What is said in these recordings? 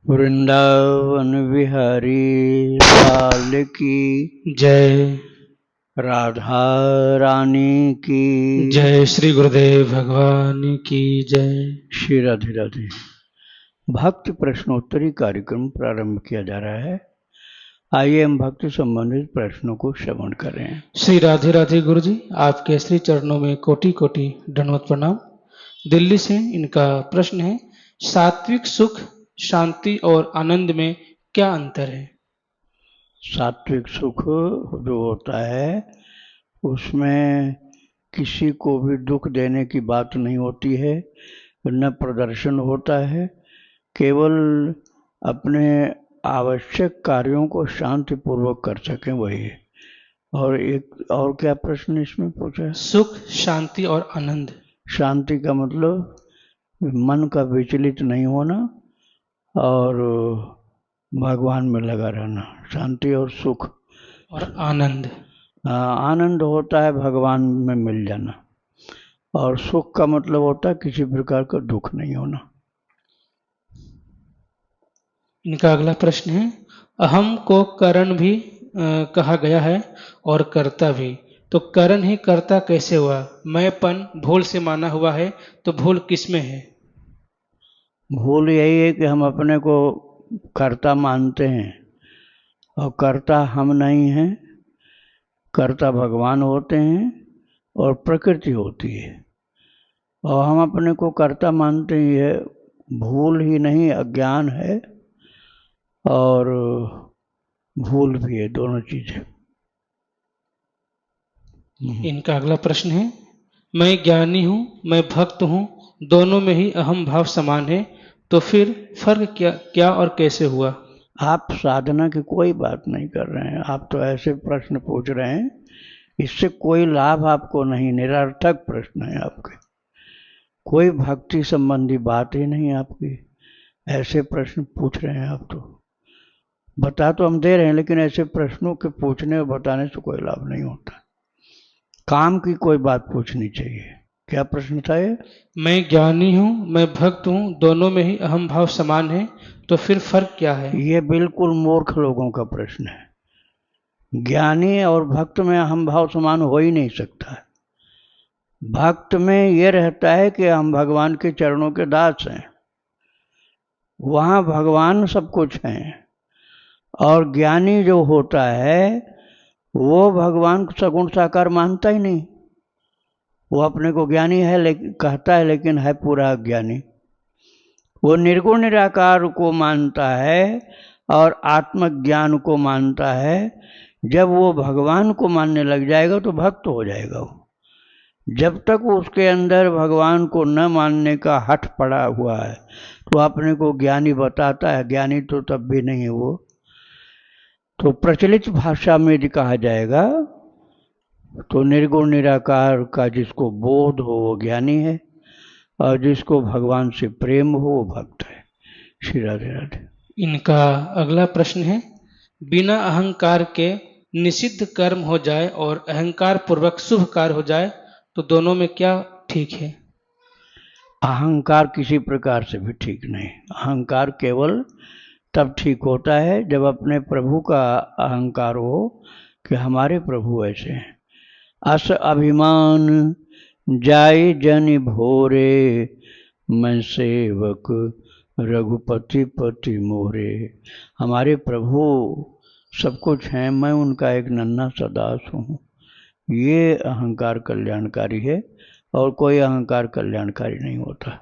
वृंदावन बिहारी लाल की जय। राधा रानी की जय श्री गुरुदेव भगवान की जय। श्री राधे राधे। भक्ति प्रश्नोत्तरी कार्यक्रम प्रारंभ किया जा रहा है। आइए हम भक्ति संबंधित प्रश्नों को श्रवण करें। श्री राधे राधे गुरु जी, आपके श्री चरणों में कोटि कोटि दंडवत प्रणाम। दिल्ली से इनका प्रश्न है, सात्विक सुख, शांति और आनंद में क्या अंतर है? सात्विक सुख जो होता है उसमें किसी को भी दुख देने की बात नहीं होती है, न प्रदर्शन होता है, केवल अपने आवश्यक कार्यों को शांतिपूर्वक कर सकें वही है। और एक और क्या प्रश्न इसमें पूछा है? सुख, शांति और आनंद। शांति का मतलब मन का विचलित नहीं होना और भगवान में लगा रहना, शांति और सुख। और आनंद? आनंद होता है भगवान में मिल जाना, और सुख का मतलब होता है किसी प्रकार का दुख नहीं होना। इनका अगला प्रश्न है, अहम को करण भी कहा गया है और कर्ता भी, तो करण ही कर्ता कैसे हुआ? मैंपन भूल से माना हुआ है, तो भूल किसमें है? भूल यही है कि हम अपने को कर्ता मानते हैं, और कर्ता हम नहीं हैं। कर्ता भगवान होते हैं और प्रकृति होती है, और हम अपने को कर्ता मानते ही है। भूल ही नहीं, अज्ञान है और भूल भी है, दोनों चीजें। इनका अगला प्रश्न है, मैं ज्ञानी हूँ, मैं भक्त हूँ, दोनों में ही अहम भाव समान है, तो फिर फर्क क्या और कैसे हुआ? आप साधना की कोई बात नहीं कर रहे हैं, आप तो ऐसे प्रश्न पूछ रहे हैं, इससे कोई लाभ आपको नहीं, निरर्थक प्रश्न है आपके, कोई भक्ति संबंधी बात ही नहीं आपकी। ऐसे प्रश्न पूछ रहे हैं आप, तो बता तो हम दे रहे हैं, लेकिन ऐसे प्रश्नों के पूछने और बताने से कोई लाभ नहीं होता। काम की कोई बात पूछनी चाहिए। क्या प्रश्न था ये? मैं ज्ञानी हूँ, मैं भक्त हूँ, दोनों में ही अहम भाव समान है, तो फिर फर्क क्या है? ये बिल्कुल मूर्ख लोगों का प्रश्न है। ज्ञानी और भक्त में अहम भाव समान हो ही नहीं सकता। भक्त में ये रहता है कि हम भगवान के चरणों के दास हैं, वहाँ भगवान सब कुछ हैं। और ज्ञानी जो होता है वो भगवान को सगुण साकार मानता ही नहीं, वो अपने को ज्ञानी है लेकिन कहता है, लेकिन है पूरा ज्ञानी। वो निर्गुण निराकार को मानता है और आत्मज्ञान को मानता है। जब वो भगवान को मानने लग जाएगा तो भक्त हो जाएगा वो। जब तक उसके अंदर भगवान को न मानने का हठ पड़ा हुआ है तो अपने को ज्ञानी बताता है, ज्ञानी तो तब भी नहीं है वो। तो प्रचलित भाषा में यदि कहा जाएगा तो निर्गुण निराकार का जिसको बोध हो वो ज्ञानी है, और जिसको भगवान से प्रेम हो वो भक्त है। श्री राधे राधे। इनका अगला प्रश्न है, बिना अहंकार के निषिद्ध कर्म हो जाए और अहंकार पूर्वक शुभ कार्य हो जाए, तो दोनों में क्या ठीक है? अहंकार किसी प्रकार से भी ठीक नहीं। अहंकार केवल तब ठीक होता है जब अपने प्रभु का अहंकार हो कि हमारे प्रभु ऐसे हैं। अस अभिमान जाय जन भोरे, मैं सेवक रघुपति पति मोरे। हमारे प्रभु सब कुछ हैं, मैं उनका एक नन्हा सा दास हूँ। ये अहंकार कल्याणकारी है, और कोई अहंकार कल्याणकारी नहीं होता।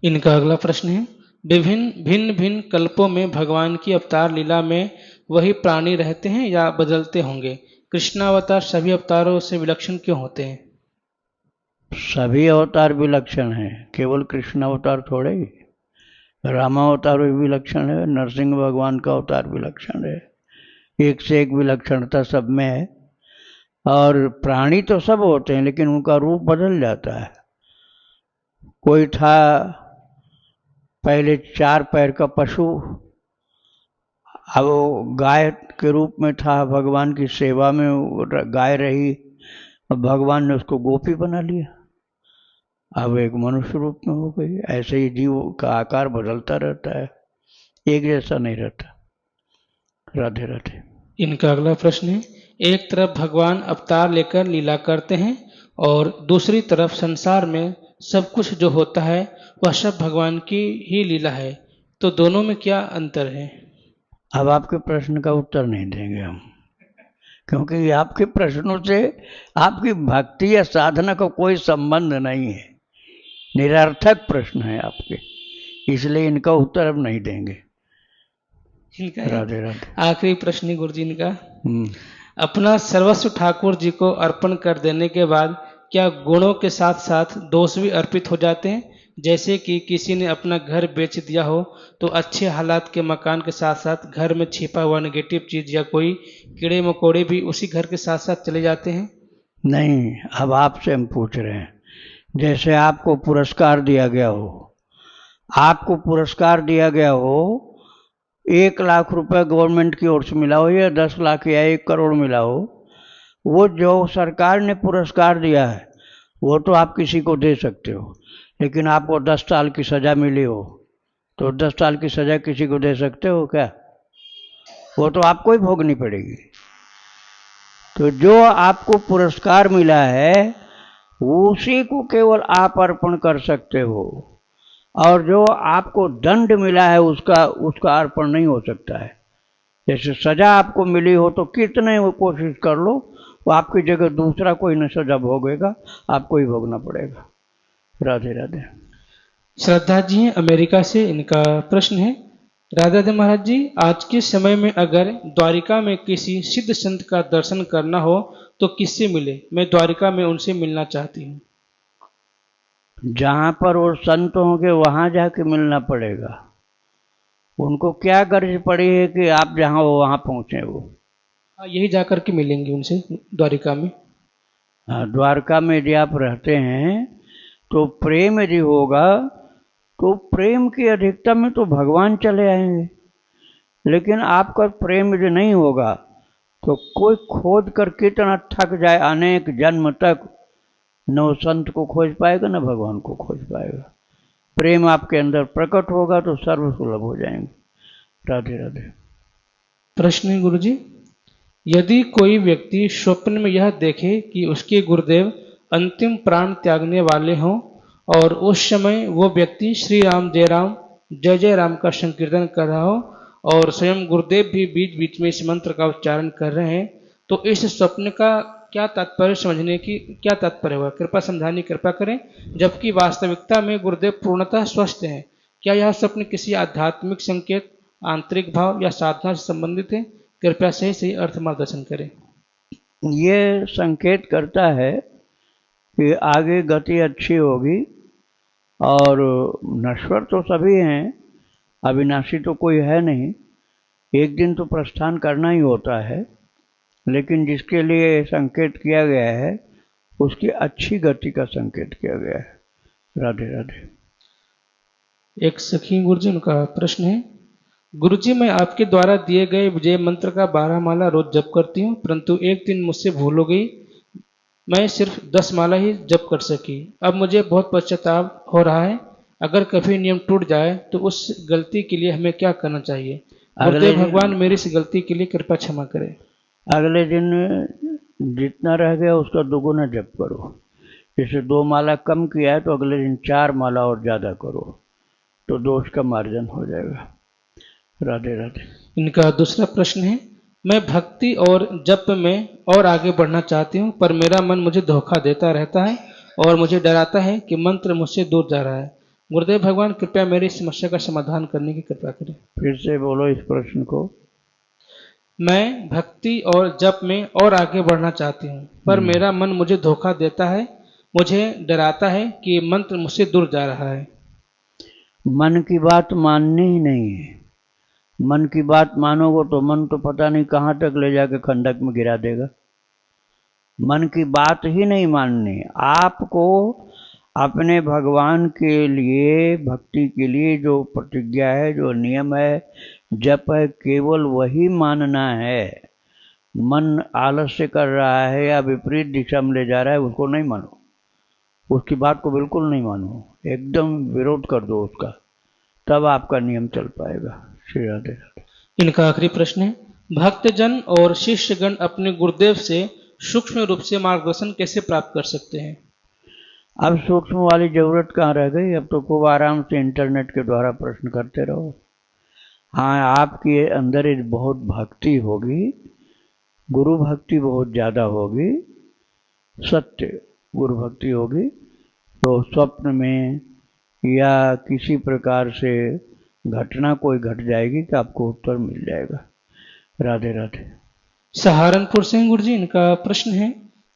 इनका अगला प्रश्न है, विभिन्न भिन्न भिन्न कल्पों में भगवान की अवतार लीला में वही प्राणी रहते हैं या बदलते होंगे? कृष्णावतार सभी अवतारों से विलक्षण क्यों होते हैं? सभी अवतार विलक्षण हैं, केवल कृष्ण अवतार थोड़े ही। रामावतार भी विलक्षण है, नरसिंह भगवान का अवतार विलक्षण है, एक से एक विलक्षणता सब में है। और प्राणी तो सब होते हैं, लेकिन उनका रूप बदल जाता है। कोई था पहले 4 पैर का पशु, अब वो गाय के रूप में था, भगवान की सेवा में गाय रही, अब भगवान ने उसको गोपी बना लिया। अब एक मनुष्य रूप में हो गई। ऐसे ही जीव का आकार बदलता रहता है, एक जैसा नहीं रहता। राधे राधे। इनका अगला प्रश्न है, एक तरफ भगवान अवतार लेकर लीला करते हैं और दूसरी तरफ संसार में सब कुछ जो होता है वह सब भगवान की ही लीला है, तो दोनों में क्या अंतर है? अब आपके प्रश्न का उत्तर नहीं देंगे हम, क्योंकि आपके प्रश्नों से आपकी भक्ति या साधना का कोई संबंध नहीं है, निरर्थक प्रश्न है आपके, इसलिए इनका उत्तर अब नहीं देंगे। इनका राधे राधे। आखिरी प्रश्न है गुरु जी इनका, हम्म। अपना सर्वस्व ठाकुर जी को अर्पण कर देने के बाद क्या गुणों के साथ साथ दोष भी अर्पित हो जाते हैं? जैसे कि किसी ने अपना घर बेच दिया हो तो अच्छे हालात के मकान के साथ साथ घर में छिपा हुआ नेगेटिव चीज या कोई कीड़े मकोड़े भी उसी घर के साथ साथ चले जाते हैं? नहीं, अब आपसे हम पूछ रहे हैं, जैसे आपको पुरस्कार दिया गया हो, आपको पुरस्कार दिया गया हो, 1 लाख रुपए गवर्नमेंट की ओर से मिला हो या 10 लाख या 1 करोड़ मिला हो, वो जो सरकार ने पुरस्कार दिया है वो तो आप किसी को दे सकते हो, लेकिन आपको 10 साल की सजा मिली हो तो 10 साल की सजा किसी को दे सकते हो क्या? वो तो आपको ही भोगनी पड़ेगी। तो जो आपको पुरस्कार मिला है उसी को केवल आप अर्पण कर सकते हो, और जो आपको दंड मिला है उसका अर्पण नहीं हो सकता है। जैसे सजा आपको मिली हो तो कितने वो कोशिश कर लो, वो आपकी जगह दूसरा कोई न सजा भोगेगा, आपको ही भोगना पड़ेगा। राधे राधे। श्रद्धा जी हैं अमेरिका से, इनका प्रश्न है, राधा दे महाराज जी, आज के समय में अगर द्वारिका में किसी सिद्ध संत का दर्शन करना हो तो किससे मिले? मैं द्वारिका में उनसे मिलना चाहती हूँ। जहाँ पर वो संत होंगे वहाँ जाके मिलना पड़ेगा। उनको क्या गर्ज पड़ी है कि आप जहाँ हो वहाँ पहुँचे वो? यही जाकर के मिलेंगे उनसे द्वारिका में। हाँ, द्वारका में यदि आप रहते हैं तो प्रेम यदि होगा तो प्रेम की अधिकता में तो भगवान चले आएंगे, लेकिन आपका प्रेम यदि नहीं होगा तो कोई खोद कर कितना थक जाए अनेक जन्म तक, न वो संत को खोज पाएगा न भगवान को खोज पाएगा। प्रेम आपके अंदर प्रकट होगा तो सर्व सुलभ हो जाएंगे। राधे राधे। प्रश्न है गुरु जी, यदि कोई व्यक्ति स्वप्न में यह देखे कि उसके गुरुदेव अंतिम प्राण त्यागने वाले हों और उस समय वो व्यक्ति श्री राम जय जय राम का संकीर्तन कर रहा हो और स्वयं गुरुदेव भी बीच बीच में इस मंत्र का उच्चारण कर रहे हैं, तो इस स्वप्न का क्या तात्पर्य समझने की क्या तात्पर्य होगा? कृपा समझाने कृपा करें। जबकि वास्तविकता में गुरुदेव पूर्णतः स्वस्थ हैं। क्या यह स्वप्न किसी आध्यात्मिक संकेत, आंतरिक भाव या साधना से संबंधित है? कृपया सही सही अर्थ मार्गदर्शन करें। ये संकेत करता है कि आगे गति अच्छी होगी, और नश्वर तो सभी हैं, अविनाशी तो कोई है नहीं, एक दिन तो प्रस्थान करना ही होता है, लेकिन जिसके लिए संकेत किया गया है उसकी अच्छी गति का संकेत किया गया है। राधे राधे। एक सखी गुरुजी, उनका प्रश्न है, गुरुजी मैं आपके द्वारा दिए गए विजय मंत्र का 12 माला रोज जप करती हूँ, परंतु एक दिन मुझसे भूल हो गई, मैं सिर्फ 10 माला ही जप कर सकी। अब मुझे बहुत पश्चाताप हो रहा है। अगर कभी नियम टूट जाए तो उस गलती के लिए हमें क्या करना चाहिए? गुरुदेव भगवान मेरी इस गलती के लिए कृपा क्षमा करें। अगले दिन जितना रह गया उसका दोगुना जप करो। जैसे 2 माला कम किया है तो अगले दिन 4 माला और ज़्यादा करो, तो दोष का मार्जन हो जाएगा। राधे राधे। इनका दूसरा प्रश्न है, मैं भक्ति और जप में और आगे बढ़ना चाहती हूँ, पर मेरा मन मुझे धोखा देता रहता है और मुझे डराता है कि मंत्र मुझसे दूर जा रहा है। गुरुदेव भगवान कृपया मेरी समस्या का समाधान करने की कृपा करें। फिर से बोलो इस प्रश्न को। मैं भक्ति और जप में और आगे बढ़ना चाहती हूँ, पर मेरा मन मुझे धोखा देता है, मुझे डराता है कि मंत्र मुझसे दूर जा रहा है। मन की बात माननी ही नहीं है। मन की बात मानोगे तो मन तो पता नहीं कहाँ तक ले जाके खंडक में गिरा देगा। मन की बात ही नहीं माननी। आपको अपने भगवान के लिए, भक्ति के लिए जो प्रतिज्ञा है, जो नियम है, जप है, केवल वही मानना है। मन आलस्य कर रहा है या विपरीत दिशा में ले जा रहा है, उसको नहीं मानो। उसकी बात को बिल्कुल नहीं मानो, एकदम विरोध कर दो उसका, तब आपका नियम चल पाएगा। श्री राधे राधे। इनका आखिरी प्रश्न है, भक्तजन और शिष्यगण अपने गुरुदेव से सूक्ष्म रूप से मार्गदर्शन कैसे प्राप्त कर सकते हैं? अब सूक्ष्म वाली जरूरत कहाँ रह गई, अब तो खूब आराम से इंटरनेट के द्वारा प्रश्न करते रहो। हाँ, आपके अंदर एक बहुत भक्ति होगी, गुरु भक्ति बहुत ज़्यादा होगी, सत्य गुरु भक्ति होगी, तो स्वप्न में या किसी प्रकार से घटना कोई घट जाएगी कि आपको उत्तर मिल जाएगा। राधे राधे। सहारनपुर से गुरुजी, इनका प्रश्न है,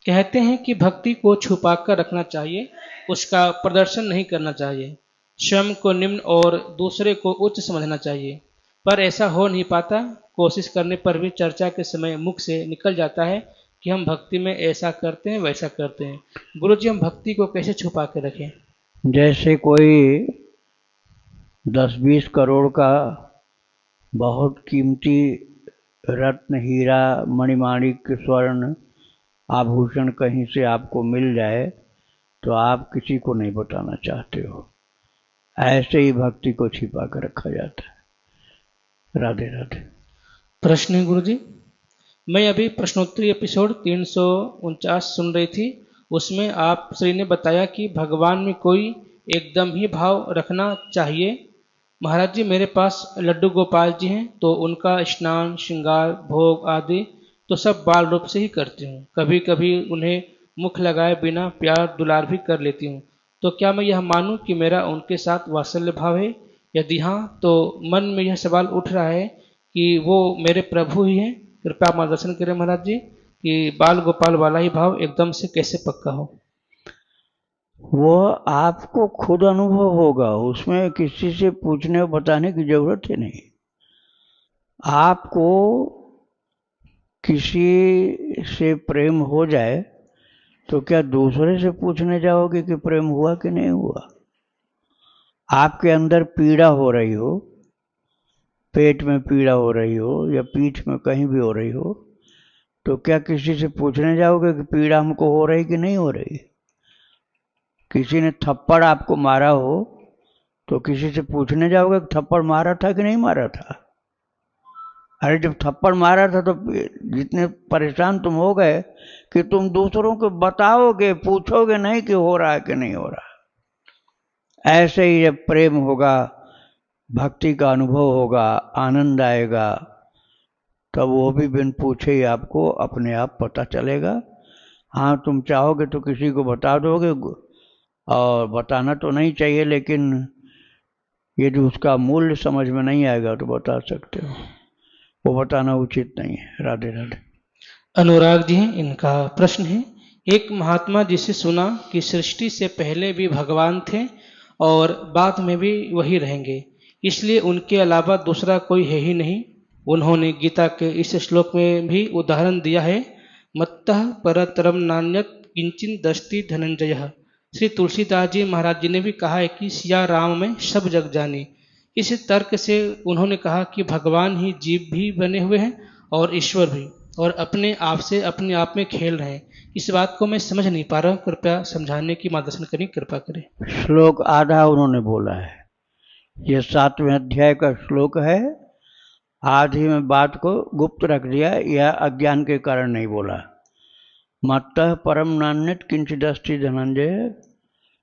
कहते हैं कि भक्ति को छुपा कर रखना चाहिए, उसका प्रदर्शन नहीं करना चाहिए, स्वयं को निम्न और दूसरे को उच्च समझना चाहिए, पर ऐसा हो नहीं पाता। कोशिश करने पर भी चर्चा के समय मुख से निकल जाता है कि हम भक्ति में ऐसा करते हैं वैसा करते हैं। गुरुजी, हम भक्ति को कैसे छुपा के रखें? जैसे कोई 10-20 करोड़ का बहुत कीमती रत्न, हीरा, मणिमाणिक, स्वर्ण आभूषण कहीं से आपको मिल जाए तो आप किसी को नहीं बताना चाहते हो, ऐसे ही भक्ति को छिपा कर रखा जाता है। राधे राधे। प्रश्न है गुरुजी, मैं अभी प्रश्नोत्तरी एपिसोड 349 सुन रही थी, उसमें आप श्री ने बताया कि भगवान में कोई एकदम ही भाव रखना चाहिए। महाराज जी, मेरे पास लड्डू गोपाल जी हैं, तो उनका स्नान, श्रृंगार, भोग आदि तो सब बाल रूप से ही करती हूँ। कभी कभी उन्हें मुख लगाए बिना प्यार दुलार भी कर लेती हूँ। तो क्या मैं यह मानूं कि मेरा उनके साथ वात्सल्य भाव है? यदि हाँ, तो मन में यह सवाल उठ रहा है कि वो मेरे प्रभु ही हैं। कृपया मार्गदर्शन करें महाराज जी कि बाल गोपाल वाला ही भाव एकदम से कैसे पक्का हो। वो आपको खुद अनुभव होगा, उसमें किसी से पूछने बताने की जरूरत ही नहीं। आपको किसी से प्रेम हो जाए तो क्या दूसरे से पूछने जाओगे कि प्रेम हुआ कि नहीं हुआ? आपके अंदर पीड़ा हो रही हो, पेट में पीड़ा हो रही हो या पीठ में कहीं भी हो रही हो, तो क्या किसी से पूछने जाओगे कि पीड़ा हमको हो रही कि नहीं हो रही? किसी ने थप्पड़ आपको मारा हो तो किसी से पूछने जाओगे कि थप्पड़ मारा था कि नहीं मारा था? अरे जब थप्पड़ मारा था तो जितने परेशान तुम हो गए कि तुम दूसरों को बताओगे, पूछोगे नहीं कि हो रहा है कि नहीं हो रहा। ऐसे ही जब प्रेम होगा, भक्ति का अनुभव होगा, आनंद आएगा, तब वो भी बिन पूछे ही आपको अपने आप पता चलेगा। हाँ, तुम चाहोगे तो किसी को बता दोगे, और बताना तो नहीं चाहिए, लेकिन यदि उसका मूल्य समझ में नहीं आएगा तो बता सकते हो, वो बताना उचित नहीं है। राधे राधे। अनुराग जी हैं, इनका प्रश्न है, एक महात्मा जी से सुना कि सृष्टि से पहले भी भगवान थे और बाद में भी वही रहेंगे, इसलिए उनके अलावा दूसरा कोई है ही नहीं। उन्होंने गीता के इस श्लोक में भी उदाहरण दिया है, मत्तः परतरम नान्यत किंचिन दस्ति धनंजय। श्री तुलसीदास जी महाराज जी ने भी कहा है कि सिया राम में सब जग जानी। इस तर्क से उन्होंने कहा कि भगवान ही जीव भी बने हुए हैं और ईश्वर भी, और अपने आप से अपने आप में खेल रहे हैं। इस बात को मैं समझ नहीं पा रहा हूँ, कृपया समझाने की मार्गदर्शन करें, कृपा करें। श्लोक आधा उन्होंने बोला है, ये 7वें अध्याय का श्लोक है, आधी में बात को गुप्त रख दिया, यह अज्ञान के कारण नहीं बोला। मत्तः परम नान्यत किंचिदस्ति धनंजय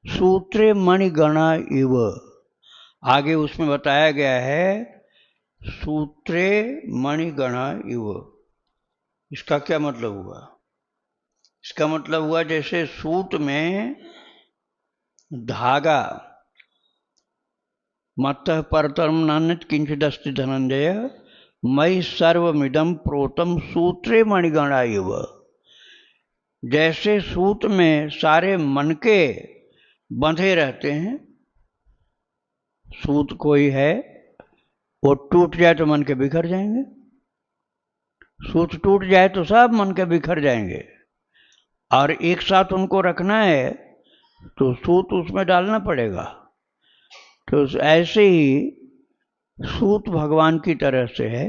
सूत्रे मणिगणा इव, आगे उसमें बताया गया है सूत्रे मणिगणा इव। इसका क्या मतलब हुआ? इसका मतलब हुआ जैसे सूत में धागा, मत्तः परतरम नान्यत किंचिदस्ति धनंजय मयि सर्वमिदं प्रोतम सूत्रे मणिगणा इव, जैसे सूत में सारे मनके बंधे रहते हैं। सूत कोई है, वो टूट जाए तो मन के बिखर जाएंगे, सूत टूट जाए तो सब मन के बिखर जाएंगे, और एक साथ उनको रखना है तो सूत उसमें डालना पड़ेगा। तो ऐसे ही सूत भगवान की तरह से है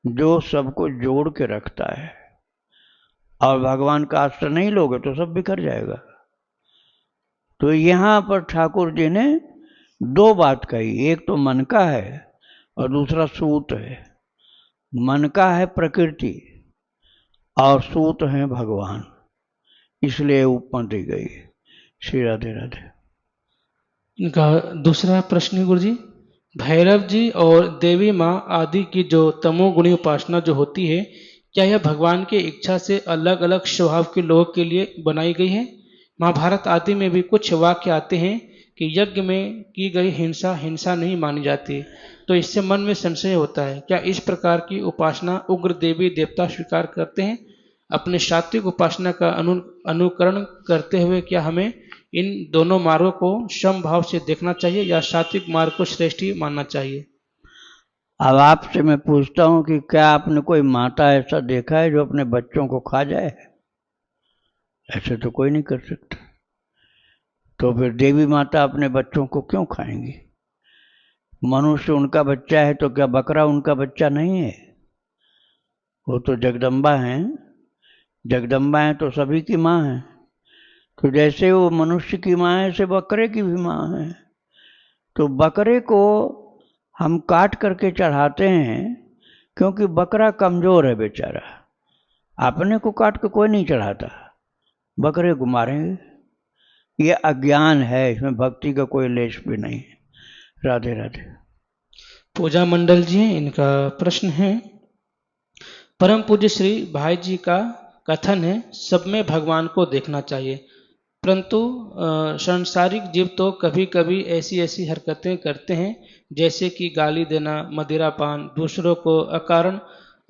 जो सबको जोड़ के रखता है, और भगवान का आश्रय नहीं लोगे तो सब बिखर जाएगा। तो यहाँ पर ठाकुर जी ने दो बात कही, एक तो मन का है और दूसरा सूत है। मन का है प्रकृति और सूत है भगवान, इसलिए उपमा दी गई। श्री राधे राधे। इनका दूसरा प्रश्न है गुरुजी, भैरव जी और देवी माँ आदि की जो तमोगुणी उपासना जो होती है, क्या यह भगवान की इच्छा से अलग अलग स्वभाव के लोगों के लिए बनाई गई है? महाभारत आदि में भी कुछ वाक्य आते हैं कि यज्ञ में की गई हिंसा हिंसा नहीं मानी जाती, तो इससे मन में संशय होता है, क्या इस प्रकार की उपासना उग्र देवी देवता स्वीकार करते हैं? अपने सात्विक उपासना का अनुकरण करते हुए क्या हमें इन दोनों मार्गों को समभाव से देखना चाहिए या सात्विक मार्ग को श्रेष्ठ ही मानना चाहिए? अब आपसे मैं पूछता हूं कि क्या आपने कोई माता ऐसा देखा है जो अपने बच्चों को खा जाए? ऐसे तो कोई नहीं कर सकता। तो फिर देवी माता अपने बच्चों को क्यों खाएंगी? मनुष्य उनका बच्चा है तो क्या बकरा उनका बच्चा नहीं है? वो तो जगदम्बा हैं। जगदम्बा है तो सभी की माँ है। तो जैसे वो मनुष्य की माँ है, ऐसे बकरे की भी माँ है। तो बकरे को हम काट करके चढ़ाते हैं क्योंकि बकरा कमजोर है बेचारा। अपने को काट के कोई नहीं चढ़ाता, बकरे को मारेंगे। ये अज्ञान है, इसमें भक्ति का कोई लेश भी नहीं है। राधे राधे। पूजा मंडल जी हैं, इनका प्रश्न है, परम पूज्य श्री भाई जी का कथन है सब में भगवान को देखना चाहिए, परंतु सांसारिक जीव तो कभी कभी ऐसी ऐसी हरकतें करते हैं जैसे कि गाली देना, मदिरापान, दूसरों को अकारण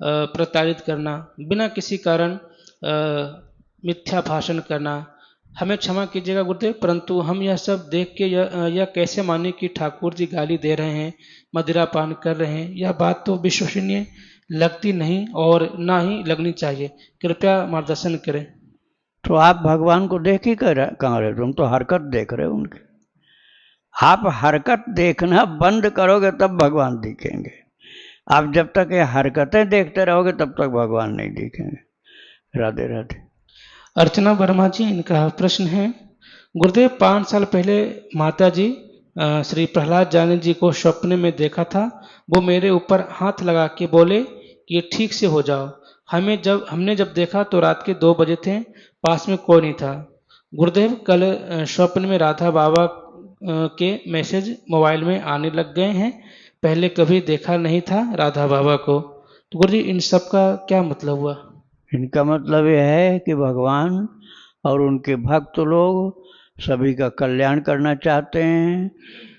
प्रताड़ित करना, बिना किसी कारण मिथ्या भाषण करना। हमें क्षमा कीजिएगा गुरुदेव, परंतु हम यह सब देख के यह कैसे माने कि ठाकुर जी गाली दे रहे हैं, मदिरापान कर रहे हैं? यह बात तो विश्वसनीय लगती नहीं और ना ही लगनी चाहिए। कृपया मार्गदर्शन करें। तो आप भगवान को देख ही कहाँ रहे? तुम तो हरकत देख रहे हो उनके। आप हरकत देखना बंद करोगे तब भगवान दिखेंगे। आप जब तक ये हरकतें देखते रहोगे तब तक भगवान नहीं दिखेंगे। राधे राधे। अर्चना वर्मा जी, इनका प्रश्न है, गुरुदेव 5 साल पहले माता जी श्री प्रहलाद जानी जी को स्वप्न में देखा था। वो मेरे ऊपर हाथ लगा के बोले कि ये ठीक से हो जाओ। हमने जब देखा तो रात के 2 बजे थे, पास में कोई नहीं था। गुरुदेव कल स्वप्न में राधा बाबा के मैसेज मोबाइल में आने लग गए हैं, पहले कभी देखा नहीं था राधा बाबा को। तो गुरु जी इन सब का क्या मतलब हुआ? इनका मतलब यह है कि भगवान और उनके भक्त लोग सभी का कल्याण करना चाहते हैं,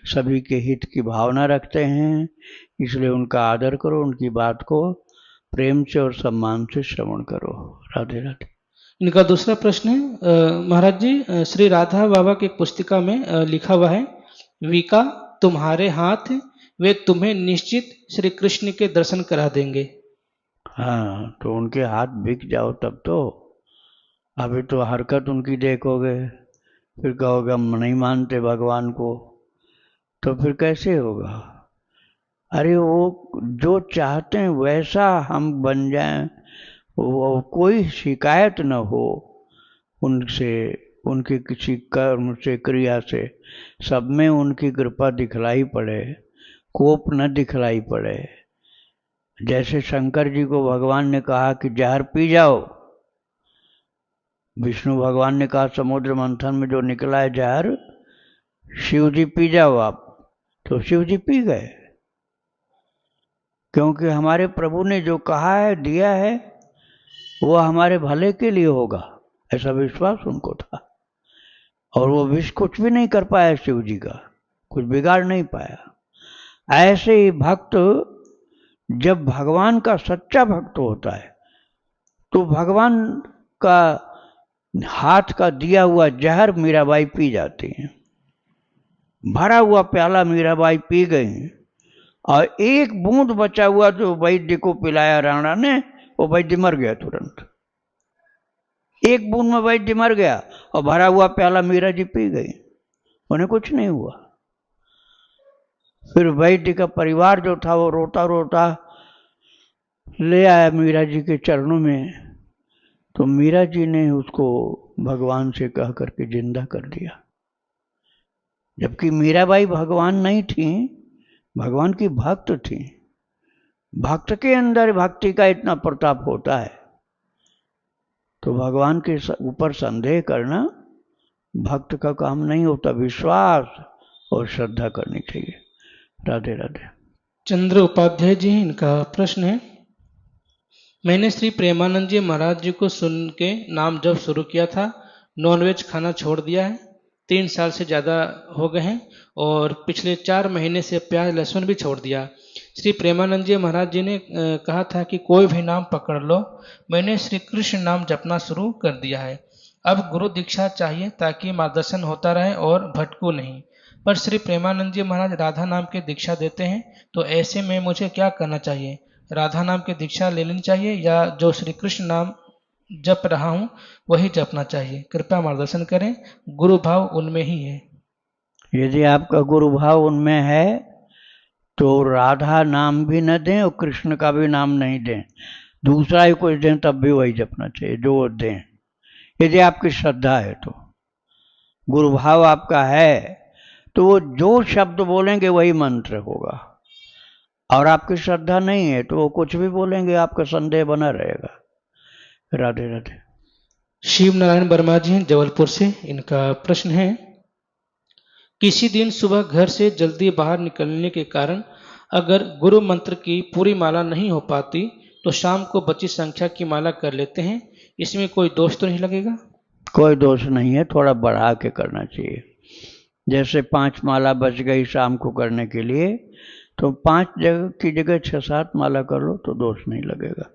सभी के हित की भावना रखते हैं, इसलिए उनका आदर करो, उनकी बात को प्रेम से और सम्मान से श्रवण करो। राधे राधे। इनका दूसरा प्रश्न है, महाराज जी श्री राधा बाबा की पुस्तिका में लिखा हुआ है, विका तुम्हारे हाथ वे तुम्हें निश्चित श्री कृष्ण के दर्शन करा देंगे। हाँ, तो उनके हाथ बिक जाओ तब तो। अभी तो हरकत उनकी देखोगे, फिर कहोगे हम नहीं मानते भगवान को, तो फिर कैसे होगा? अरे वो जो चाहते हैं वैसा हम बन जाएं, वो कोई शिकायत न हो उनसे, उनके किसी कर्म से, क्रिया से, सब में उनकी कृपा दिखलाई पड़े, कोप न दिखलाई पड़े। जैसे शंकर जी को भगवान ने कहा कि जहर पी जाओ, विष्णु भगवान ने कहा समुद्र मंथन में जो निकला है जहर, शिव जी पी जाओ आप, तो शिव जी पी गए, क्योंकि हमारे प्रभु ने जो कहा है, दिया है, वो हमारे भले के लिए होगा, ऐसा विश्वास उनको था। और वो विष कुछ भी नहीं कर पाया शिव जी का, कुछ बिगाड़ नहीं पाया। ऐसे ही भक्त जब भगवान का सच्चा भक्त होता है तो भगवान का हाथ का दिया हुआ जहर मीराबाई पी जाती हैं। भरा हुआ प्याला मीराबाई पी गई और एक बूंद बचा हुआ जो वैद्य को पिलाया राणा ने, वो वैद्य मर गया तुरंत। एक बूंद में वैद्य मर गया और भरा हुआ प्याला मीरा जी पी गई, उन्हें कुछ नहीं हुआ। फिर वैद्य का परिवार जो था वो रोता रोता ले आया मीरा जी के चरणों में, तो मीरा जी ने उसको भगवान से कह करके जिंदा कर दिया। जबकि मीराबाई भगवान नहीं थी, भगवान की भक्त थी। भक्त के अंदर भक्ति का इतना प्रताप होता है, तो भगवान के ऊपर संदेह करना भक्त का काम नहीं होता। विश्वास और श्रद्धा करनी चाहिए। राधे राधे। चंद्र उपाध्याय जी, इनका प्रश्न है, मैंने श्री प्रेमानंद जी महाराज जी को सुन के नाम जब शुरू किया था, नॉनवेज खाना छोड़ दिया है, 3 साल से ज़्यादा हो गए हैं, और पिछले 4 महीने से प्याज लहसुन भी छोड़ दिया। श्री प्रेमानंद जी महाराज जी ने कहा था कि कोई भी नाम पकड़ लो। मैंने श्री कृष्ण नाम जपना शुरू कर दिया है। अब गुरु दीक्षा चाहिए ताकि मार्गदर्शन होता रहे और भटकू नहीं। पर श्री प्रेमानंद जी महाराज राधा नाम की दीक्षा देते हैं, तो ऐसे में मुझे क्या करना चाहिए? राधा नाम की दीक्षा ले लेनी चाहिए या जो श्री कृष्ण नाम जप रहा हूँ वही जपना चाहिए? कृपया मार्गदर्शन करें, गुरु भाव उनमें ही है। यदि आपका गुरु भाव उनमें है तो राधा नाम भी न दें और कृष्ण का भी नाम नहीं दें, दूसरा ही कुछ दें तब भी वही जपना चाहिए जो वो दें, यदि आपकी श्रद्धा है तो। गुरु भाव आपका है तो वो जो शब्द बोलेंगे वही मंत्र होगा, और आपकी श्रद्धा नहीं है तो वो कुछ भी बोलेंगे, आपका संदेह बना रहेगा। राधे राधे। शिव नारायण वर्मा जी हैं जबलपुर से, इनका प्रश्न है, किसी दिन सुबह घर से जल्दी बाहर निकलने के कारण अगर गुरु मंत्र की पूरी माला नहीं हो पाती तो शाम को बची संख्या की माला कर लेते हैं, इसमें कोई दोष तो नहीं लगेगा? कोई दोष नहीं है, थोड़ा बढ़ा के करना चाहिए। जैसे 5 माला बच गई शाम को करने के लिए, तो 5 की जगह 6-7 माला कर लो तो दोष नहीं लगेगा।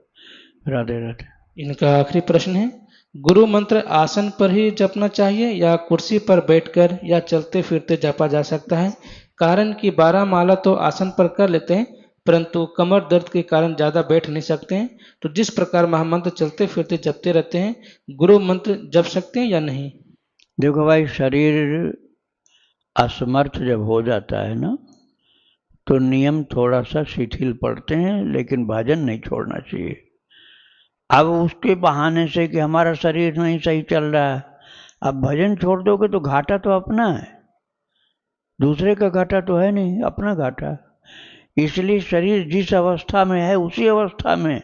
राधे राधे। इनका आखिरी प्रश्न है, गुरु मंत्र आसन पर ही जपना चाहिए या कुर्सी पर बैठकर या चलते फिरते जपा जा सकता है? कारण कि 12 माला तो आसन पर कर लेते हैं, परंतु कमर दर्द के कारण ज़्यादा बैठ नहीं सकते हैं, तो जिस प्रकार महामंत्र चलते फिरते जपते रहते हैं, गुरु मंत्र जप सकते हैं या नहीं? देखो भाई, शरीर असमर्थ जब हो जाता है ना, तो नियम थोड़ा सा शिथिल पड़ते हैं, लेकिन भजन नहीं छोड़ना चाहिए। अब उसके बहाने से कि हमारा शरीर नहीं सही चल रहा है, अब भजन छोड़ दोगे तो घाटा तो अपना है, दूसरे का घाटा तो है नहीं, अपना घाटा। इसलिए शरीर जिस अवस्था में है उसी अवस्था में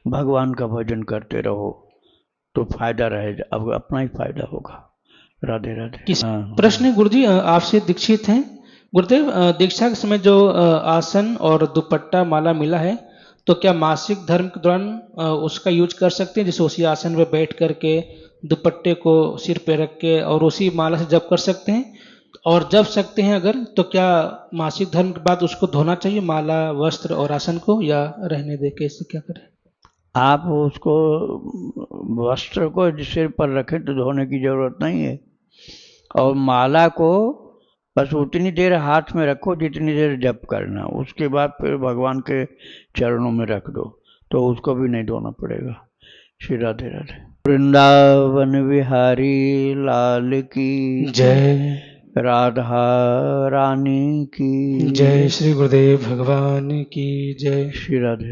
भगवान का भजन करते रहो तो फायदा रहेगा, अब अपना ही फायदा होगा। राधे राधे। प्रश्न गुरुजी आपसे दीक्षित हैं, गुरुदेव दीक्षा के समय जो आसन और दुपट्टा माला मिला है, तो क्या मासिक धर्म के दौरान उसका यूज कर सकते हैं? जैसे उसी आसन पे बैठ करके दुपट्टे को सिर पे रख के और उसी माला से जप कर सकते हैं, और जप सकते हैं अगर, तो क्या मासिक धर्म के बाद उसको धोना चाहिए माला, वस्त्र और आसन को, या रहने दे, कैसे क्या करें? आप उसको वस्त्र को सिर पर रखें तो धोने की जरूरत नहीं है, और माला को बस उतनी देर हाथ में रखो जितनी देर जप करना, उसके बाद फिर भगवान के चरणों में रख दो तो उसको भी नहीं धोना पड़ेगा। श्री राधे राधे। वृंदावन विहारी लाल की जय, राधा रानी की जय, श्री गुरुदेव भगवान की जय। श्री राधे।